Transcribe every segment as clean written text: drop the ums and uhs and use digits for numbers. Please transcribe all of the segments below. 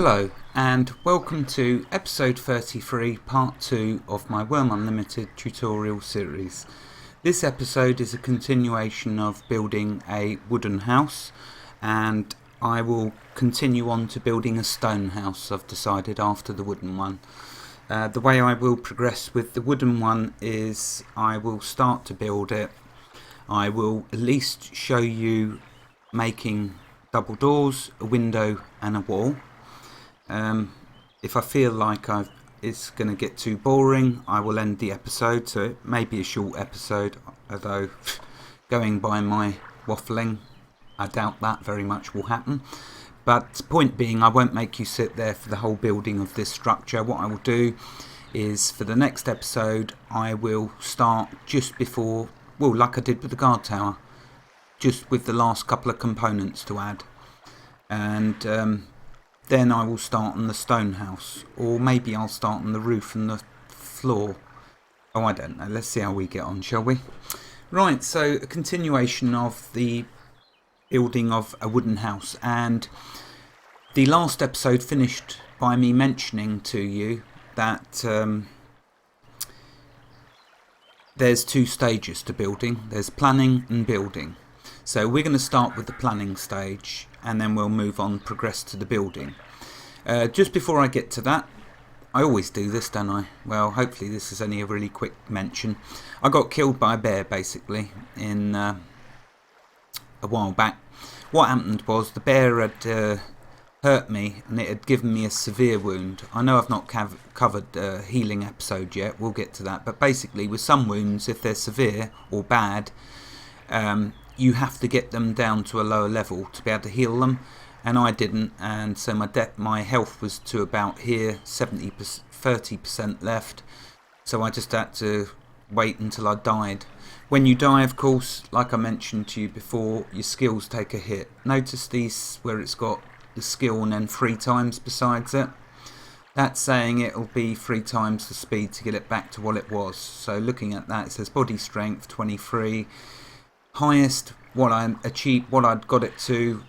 Hello and welcome to episode 33, part 2 of my Wurm Unlimited tutorial series. This episode is a continuation of building a wooden house, and I will continue on to building a stone house, I've decided, after the wooden one. The way I will progress with the wooden one is I will start to build it. I will at least show you making double doors, a window and a wall. If I feel like it's going to get too boring, I will end the episode, so it may be a short episode, although going by my waffling, I doubt that very much will happen. But point being, I won't make you sit there for the whole building of this structure. What I will do is, for the next episode, I will start just before, well, like I did with the guard tower, just with the last couple of components to add. And then I will start on the stone house, or maybe I'll start on the roof and the floor. Oh, I don't know. Let's see how we get on, shall we? Right, so a continuation of the building of a wooden house, and the last episode finished by me mentioning to you that there's two stages to building. There's planning and building. So we're going to start with the planning stage, and then we'll move on, progress to the building. Just before I get to that, I always do this, don't I? Well, hopefully this is only a really quick mention. I got killed by a bear, basically, in a while back. What happened was the bear had hurt me, and it had given me a severe wound. I know I've not covered a healing episode yet, we'll get to that, but basically with some wounds, if they're severe or bad, you have to get them down to a lower level to be able to heal them, and I didn't, and so my health was to about here, 30% left, so I just had to wait until I died. When you die, of course, like I mentioned to you before, your skills take a hit. Notice these where it's got the skill and then 3 times besides it. That's saying it'll be 3 times the speed to get it back to what it was. So looking at that, it says body strength 23. Highest what I achieved, what I'd got it to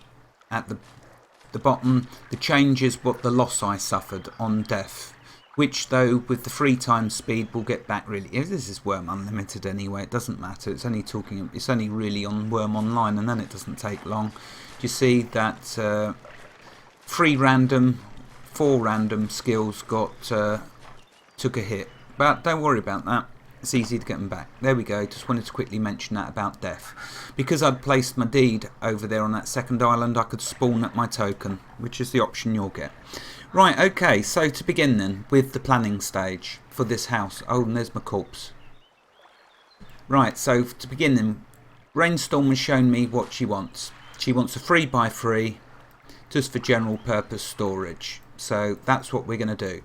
at the bottom. The change is what the loss I suffered on death, which though with the 3 times speed will get back really. This is Wurm Unlimited anyway, it doesn't matter. It's only really on Wurm Online, and then it doesn't take long. You see that 3 random, 4 random skills took a hit, but don't worry about that. It's easy to get them back. There we go. Just wanted to quickly mention that about death. Because I'd placed my deed over there on that second island, I could spawn at my token, which is the option you'll get. Right, okay, so to begin then with the planning stage for this house. Oh, and there's my corpse. Right, so to begin then, Raynestorm has shown me what she wants. She wants a 3x3 just for general purpose storage. So that's what we're going to do.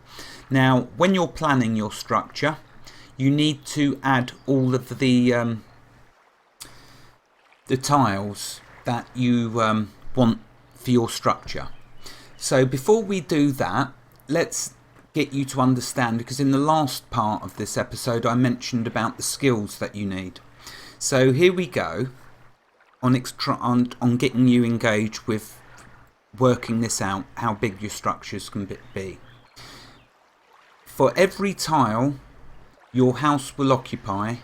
Now, when you're planning your structure, you need to add all of the tiles that you want for your structure. So before we do that, let's get you to understand, because in the last part of this episode I mentioned about the skills that you need. So here we go on getting you engaged with working this out, how big your structures can be. For every tile your house will occupy,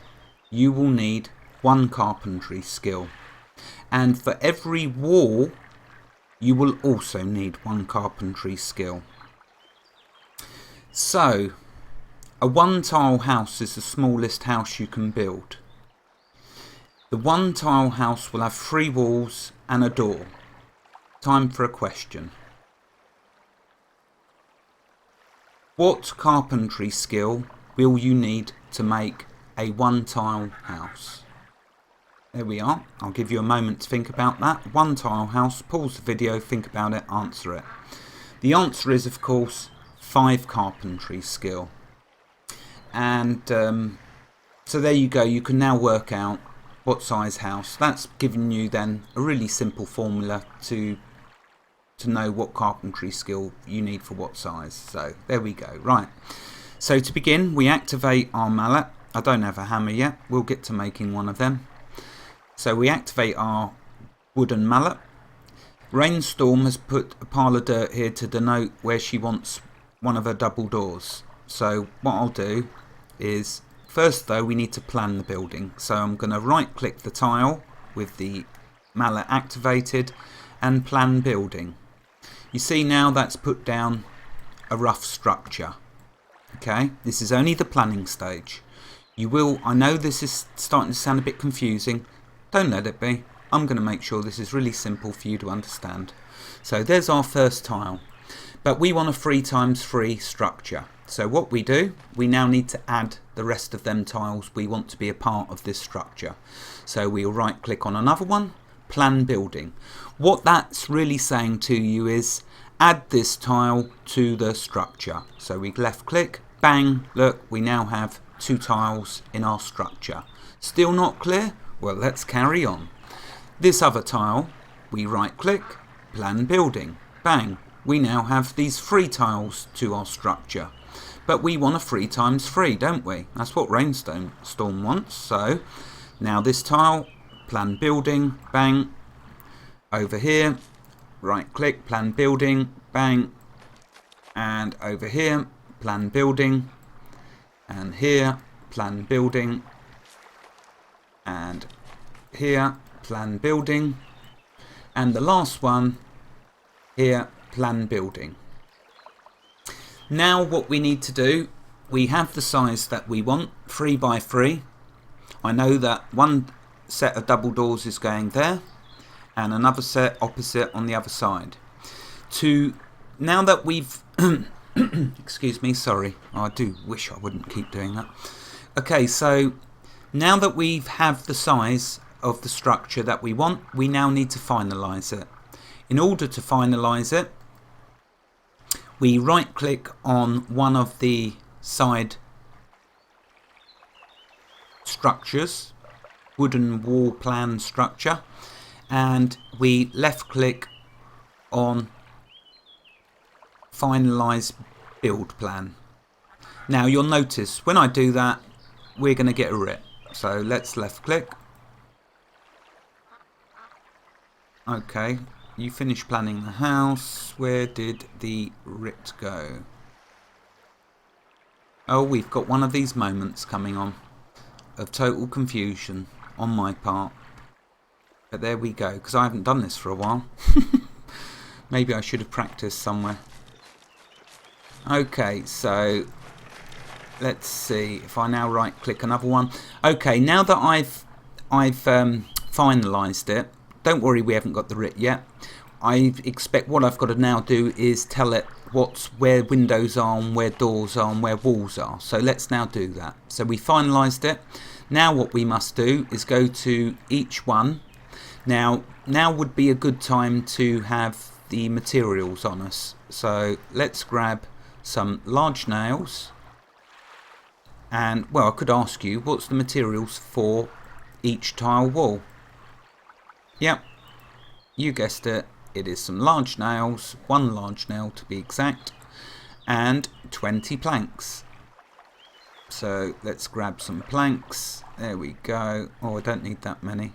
you will need 1 carpentry skill, and for every wall you will also need 1 carpentry skill. So a 1 tile house is the smallest house you can build. The 1 tile house will have 3 walls and a door. Time for a question. What carpentry skill will you need to make a 1 tile house? There we are. I'll give you a moment to think about that. 1 tile house. Pause the video, think about it, answer it. The answer is, of course, 5 carpentry skill. And so there you go. You can now work out what size house. That's given you then a really simple formula to know what carpentry skill you need for what size. So there we go. Right. So to begin, we activate our mallet. I don't have a hammer yet. We'll get to making one of them. So we activate our wooden mallet. Rainstorm has put a pile of dirt here to denote where she wants one of her double doors. So what I'll do is, first though, we need to plan the building. So I'm going to right click the tile with the mallet activated and plan building. You see now that's put down a rough structure. Okay, this is only the planning stage. I know this is starting to sound a bit confusing. Don't let it be. I'm going to make sure this is really simple for you to understand. So there's our first tile. But we want a 3x3 structure. So what we do, we now need to add the rest of them tiles we want to be a part of this structure. So we'll right click on another one, plan building. What that's really saying to you is add this tile to the structure. So we left click, bang, look, we now have 2 tiles in our structure. Still not clear? Well, let's carry on. This other tile, we right click, plan building, bang, we now have these 3 tiles to our structure. But we want a 3x3, don't we? That's what Raynestorm wants. So now this tile, plan building, bang, over here, right click, plan building, bang, and over here, plan building, and here, plan building, and here, plan building, and the last one here, plan building. Now what we need to do, we have the size that we want, 3x3. I know that one set of double doors is going there and another set opposite on the other side. Now that we've excuse me, sorry, I do wish I wouldn't keep doing that. Okay, so now that we have the size of the structure that we want, we now need to finalize it. In order to finalize it, we right click on one of the side structures, wooden wall plan structure, and we left click on finalize build plan. Now you'll notice when I do that, we're going to get a RIT. So let's left click. Okay, you finished planning the house. Where did the RIT go? Oh, we've got one of these moments coming on of total confusion on my part. But there we go, because I haven't done this for a while. Maybe I should have practiced somewhere. Okay, so let's see if I now right click another one. Okay, now that I've finalized it, don't worry, we haven't got the RIT yet. I expect what I've got to now do is tell it where windows are and where doors are and where walls are. So let's now do that. So we finalized it. Now what we must do is go to each one. Now would be a good time to have the materials on us. So let's grab some large nails. And well, I could ask you, what's the materials for each tile wall? Yep, you guessed it. It is some large nails, 1 large nail to be exact, and 20 planks. So let's grab some planks. There we go. Oh, I don't need that many.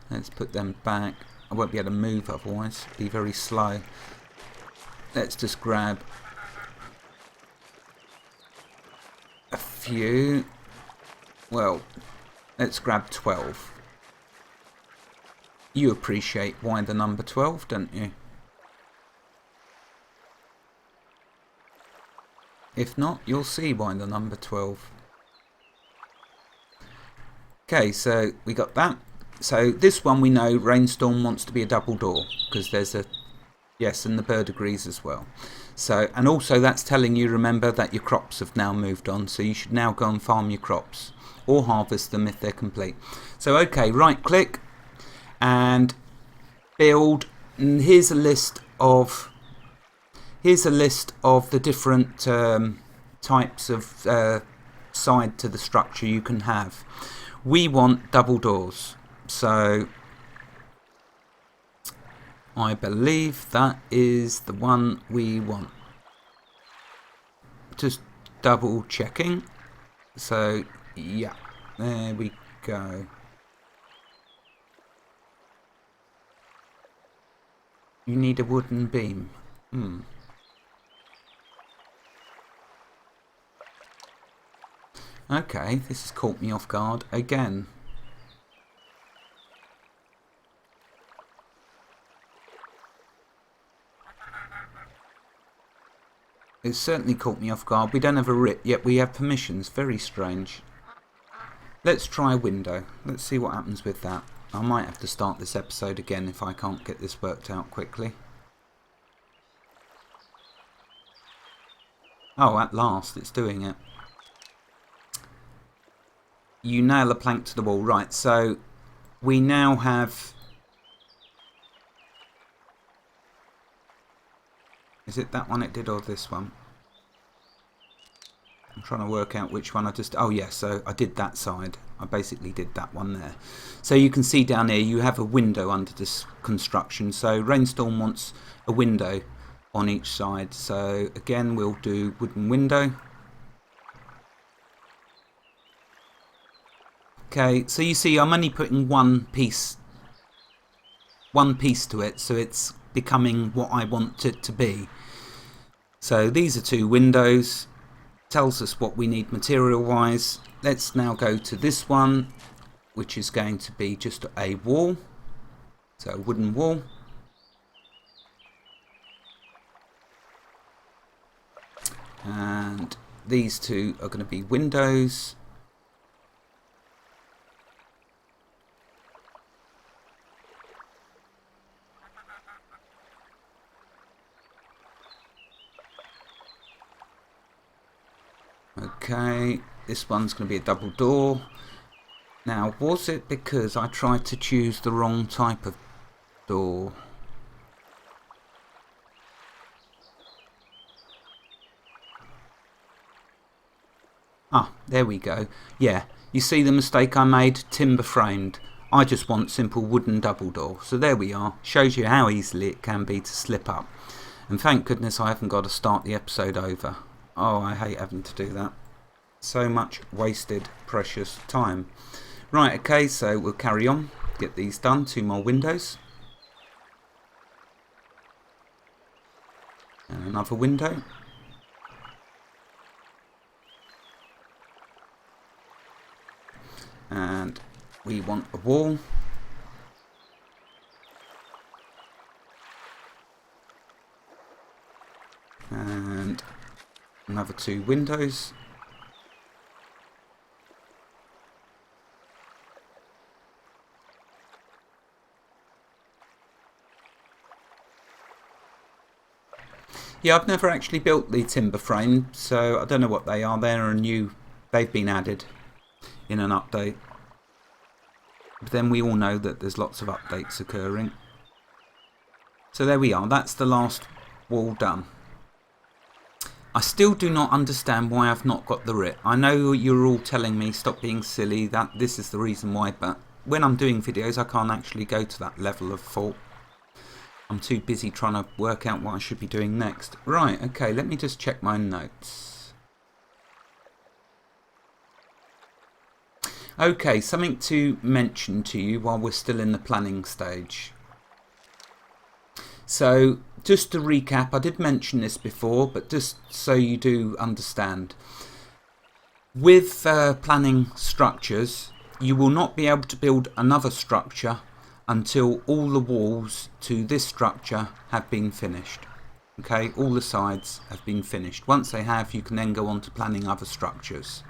Let's put them back. I won't be able to move otherwise. Be very slow. Let's just grab a few. Well, let's grab 12. You appreciate why the number 12, don't you? If not, you'll see why the number 12. Okay, so we got that. So this one we know Raynestorm wants to be a double door because there's a yes, and the bird agrees as well. So, and also that's telling you, remember, that your crops have now moved on, so you should now go and farm your crops or harvest them if they're complete. So okay, right click and build, and here's a list of the different types of side to the structure you can have. We want double doors, so I believe that is the one we want. Just double checking. So yeah, there we go. You need a wooden beam. Okay, this has caught me off guard again. It's certainly caught me off guard. We don't have a rip, yet we have permissions. Very strange. Let's try a window. Let's see what happens with that. I might have to start this episode again if I can't get this worked out quickly. Oh, at last it's doing it. You nail a plank to the wall. Right, so we now have... Is it that one it did or this one? I'm trying to work out which one I just... Oh yeah, so I did that side. I basically did that one there. So you can see down here you have a window under this construction. So Raynestorm wants a window on each side. So again we'll do wooden window. Okay, so you see I'm only putting one piece to it, so it's becoming what I want it to be. So these are two windows. Tells us what we need material wise. Let's now go to this one, which is going to be just a wall. So a wooden wall. And these two are going to be windows. Okay, this one's going to be a double door. Now, was it because I tried to choose the wrong type of door? Ah, there we go. Yeah, you see the mistake I made? Timber framed. I just want simple wooden double door. So there we are. Shows you how easily it can be to slip up. And thank goodness I haven't got to start the episode over. Oh, I hate having to do that. So much wasted precious time. Right, okay, so we'll carry on. Get these done. Two more windows. And another window. And we want a wall. And another two windows. Yeah, I've never actually built the timber frame, so I don't know what they are. They're new. They've been added in an update. But then we all know that there's lots of updates occurring. So there we are. That's the last wall done. I still do not understand why I've not got the RIP. I know you're all telling me stop being silly, that this is the reason why, but when I'm doing videos I can't actually go to that level of fault. I'm too busy trying to work out what I should be doing next. Right, okay, let me just check my notes. Okay, something to mention to you while we're still in the planning stage. So, just to recap, I did mention this before, but just so you do understand. With planning structures, you will not be able to build another structure until all the walls to this structure have been finished. Okay, all the sides have been finished. Once they have, you can then go on to planning other structures.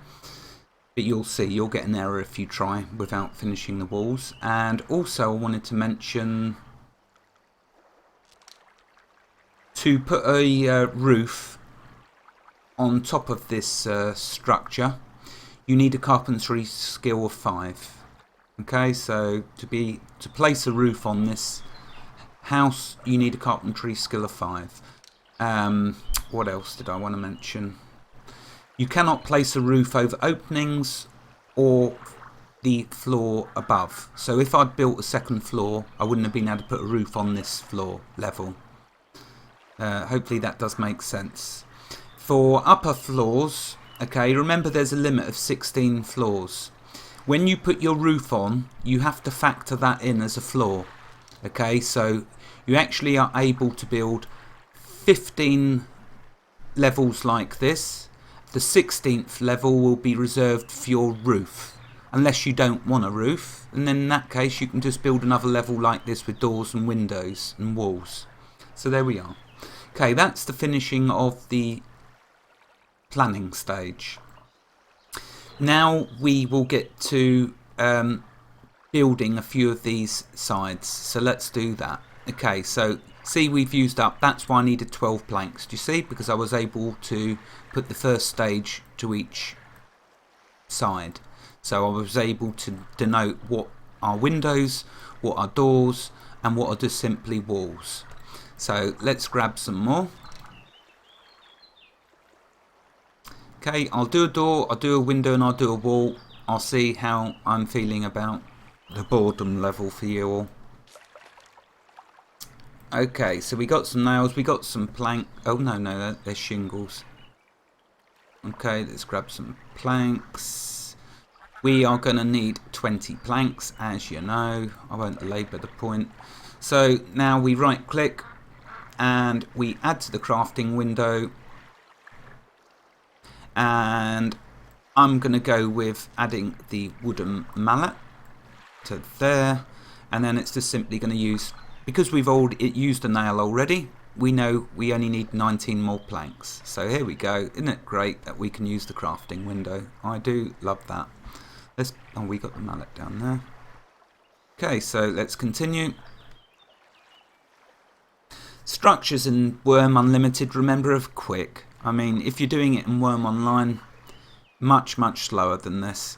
But you'll see, you'll get an error if you try without finishing the walls. And also I wanted to mention, to put a roof on top of this structure, you need a carpentry skill of 5. Okay, so to place a roof on this house, you need a carpentry skill of 5. What else did I want to mention? You cannot place a roof over openings or the floor above. So if I'd built a second floor, I wouldn't have been able to put a roof on this floor level. Hopefully that does make sense. For upper floors, okay, remember there's a limit of 16 floors. When you put your roof on, you have to factor that in as a floor. Okay, so you actually are able to build 15 levels like this. The 16th level will be reserved for your roof, unless you don't want a roof, and then in that case you can just build another level like this with doors and windows and walls. So there we are. Okay, that's the finishing of the planning stage. Now we will get to building a few of these sides, so let's do that. Okay, so see, we've used up, that's why I needed 12 planks, do you see, because I was able to put the first stage to each side. So I was able to denote what are windows, what are doors, and what are just simply walls. So let's grab some more. Okay, I'll do a door, I'll do a window, and I'll do a wall. I'll see how I'm feeling about the boredom level for you all. Okay, so we got some nails, we got some plank. Oh no, there's shingles. Okay, let's grab some planks. We are going to need 20 planks, as you know. I won't labour the point. So now we right click and we add to the crafting window. And I'm going to go with adding the wooden mallet to there. And then it's just simply going to use, because we've already used a nail already, we know we only need 19 more planks. So here we go. Isn't it great that we can use the crafting window? I do love that. Oh, we got the mallet down there. Okay, so let's continue. Structures in Wurm Unlimited, remember, are quick. I mean, if you're doing it in Wurm Online, much slower than this.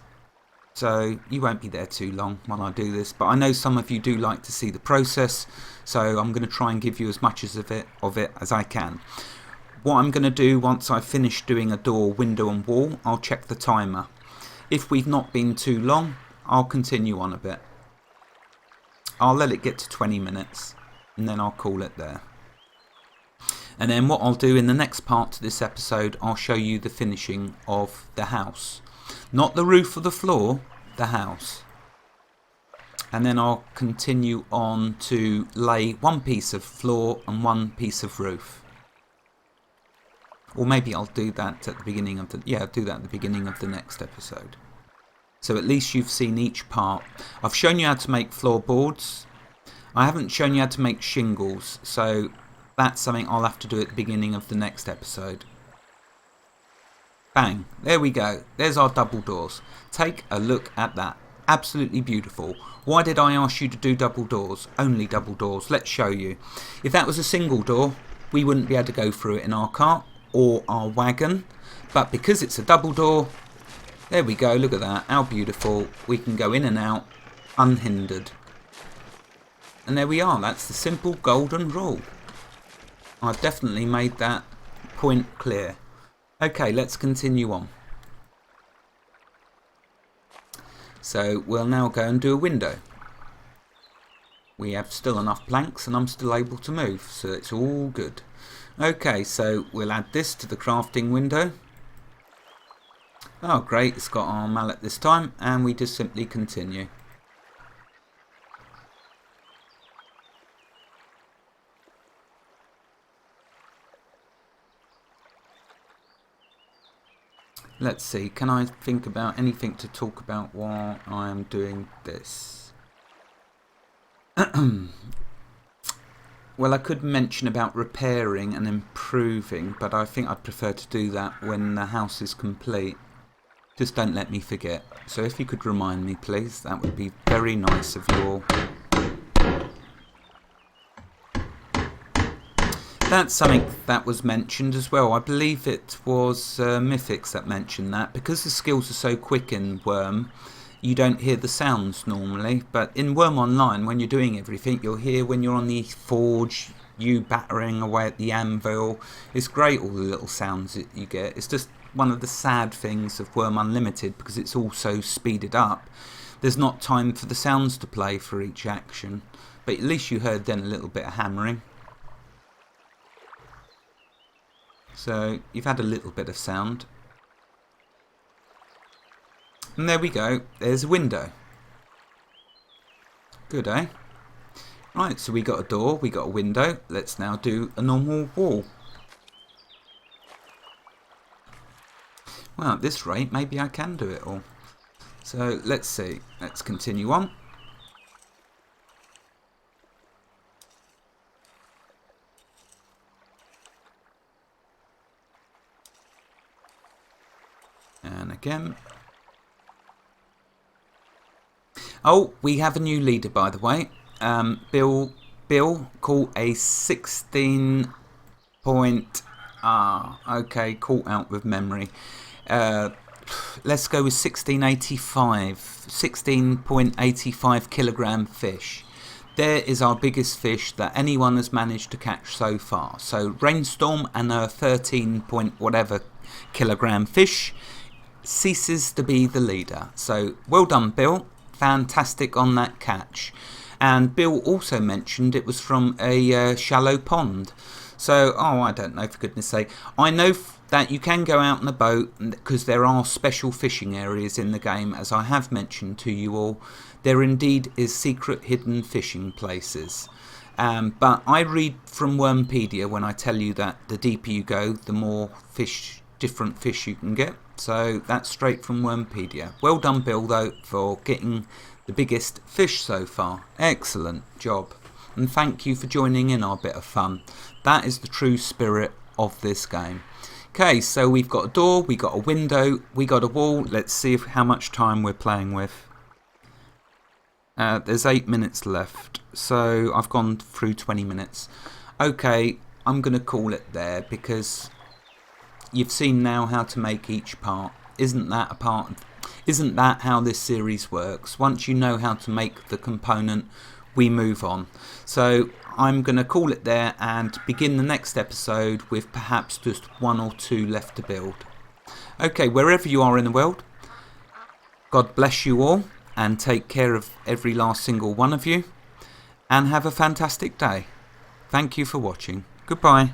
So you won't be there too long while I do this. But I know some of you do like to see the process, so I'm going to try and give you as much of it as I can. What I'm going to do once I've finished doing a door, window and wall, I'll check the timer. If we've not been too long, I'll continue on a bit. I'll let it get to 20 minutes and then I'll call it there. And then what I'll do in the next part to this episode, I'll show you the finishing of the house. Not the roof or the floor, the house. And then I'll continue on to lay one piece of floor and one piece of roof. Or maybe I'll do that at the beginning of the, I'll do that at the beginning of the next episode. So at least you've seen each part. I've shown you how to make floorboards. I haven't shown you how to make shingles, so that's something I'll have to do at the beginning of the next episode. Bang, there we go. There's our double doors. Take a look at that. Absolutely beautiful. Why did I ask you to do double doors? Only double doors. Let's show you. If that was a single door, we wouldn't be able to go through it in our cart or our wagon. But because it's a double door, there we go. Look at that. How beautiful. We can go in and out unhindered. And there we are. That's the simple golden rule. I've definitely made that point clear. Okay, let's continue on. So we'll now go and do a window. We have still enough planks and I'm still able to move, so it's all good. Okay, so we'll add this to the crafting window. Oh great, it's got our mallet this time, and we just simply continue. Let's see, can I think about anything to talk about while I am doing this? Well, I could mention about repairing and improving, but I think I'd prefer to do that when the house is complete. Just don't let me forget. So if you could remind me, please, that would be very nice of you all. That's something that was mentioned as well. I believe it was Mythics that mentioned that. Because the skills are so quick in Wurm, you don't hear the sounds normally. But in Wurm Online, when you're doing everything, you'll hear when you're on the forge, you battering away at the anvil. It's great, all the little sounds that you get. It's just one of the sad things of Wurm Unlimited, because it's all so speeded up. There's not time for the sounds to play for each action. But at least you heard then a little bit of hammering. So you've had a little bit of sound. And there we go. There's a window. Good, eh? Right, so we got a door, we got a window. Let's now do a normal wall. Well, at this rate, maybe I can do it all. So let's see. Let's continue on. And again. Oh, we have a new leader, by the way. Bill, call a 16 point. Okay, caught out with memory. Let's go with 16.85 kilogram fish. There is our biggest fish that anyone has managed to catch so far. So Raynestorm and her 13 point whatever kilogram fish ceases to be the leader. So well done, Bill. Fantastic on that catch. And Bill also mentioned it was from a shallow pond. So, I don't know, for goodness sake. I know that you can go out on a boat because there are special fishing areas in the game, as I have mentioned to you all. There indeed is secret hidden fishing places. But I read from Wurmpedia when I tell you that the deeper you go, the more different fish you can get. So that's straight from Wurmpedia. Well done, Bill, though, for getting the biggest fish so far. Excellent job. And thank you for joining in our bit of fun. That is the true spirit of this game. Okay, so we've got a door, we got a window, we got a wall. Let's see how much time we're playing with. There's 8 minutes left, so I've gone through 20 minutes. Okay, I'm going to call it there because you've seen now how to make each part. Isn't that how this series works? Once you know how to make the component, we move on. So I'm going to call it there and begin the next episode with perhaps just 1 or 2 left to build. Okay, wherever you are in the world, God bless you all and take care of every last single one of you, and have a fantastic day. Thank you for watching. Goodbye.